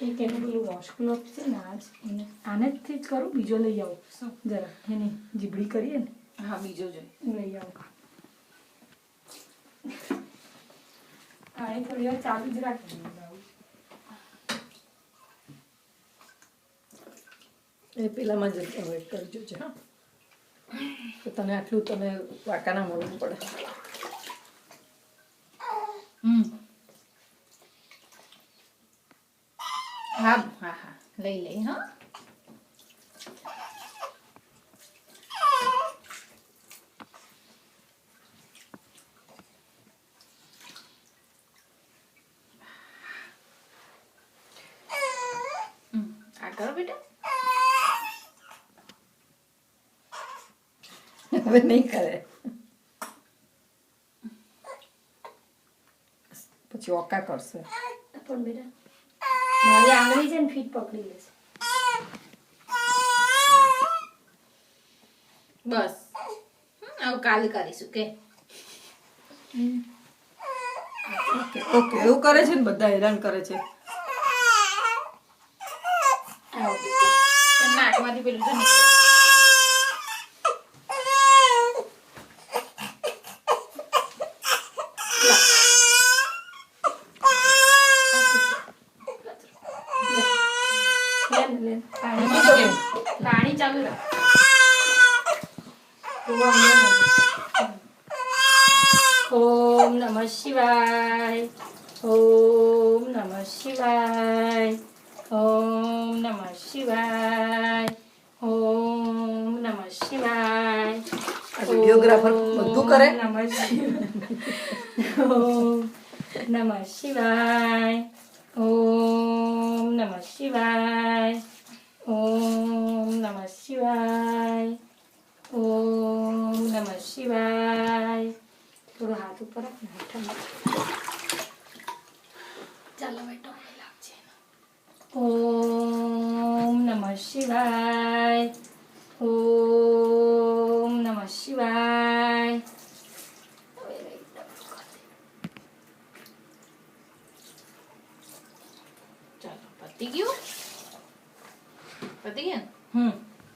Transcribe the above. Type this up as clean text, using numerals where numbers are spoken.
એક એનું પેલું વોશક્લોથ છે ને આનેથી જ કરું. બીજો લઈ આવું જરા એની જીબડી કરીએ ને. હા બીજો જોઈએ લઈ આવું. થોડી વાર ચાલુ જ રાખી એ પેલામાં જ અવોઈડ કરજો છે. હા તો તને આટલું તને વાંકા ના મળવું પડે. હા હા હા લઈ લઈ. હા આ કરો બેટા. હવે નહીં કરે પછી ઓકા કરશે. પણ બેટા મારી આંગળી છે ને ફીટ પકડી લેશે. બસ હવે કાલે કરીશું કે. ઓકે ઓકે એવું કરે છે ને બધા હેરાન કરે છે. નાકમાંથી પેલું છે ને પાણી ચાલુ રાખ. ઓમ નમઃ શિવાય. ઓમ નમઃ શિવાય. ઓમ નમઃ શિવાય. ઓમ નમઃ શિવાય. વિડીયોગ્રાફર બધું કરે. નમઃ શિવાય. ઓમ નમઃ શિવાય. ઓમ નમઃ શિવાય. ઓમ નમઃ શિવાય. ઓમ નમઃ શિવાય. થોડો હાથ ઉપર રાખ ને ઠંડો. ચાલો બેટો લાગશે. ઓમ નમઃ શિવાય. ઓમ નમઃ શિવાય. ચાલો પતી ગયું. પતી ગયા.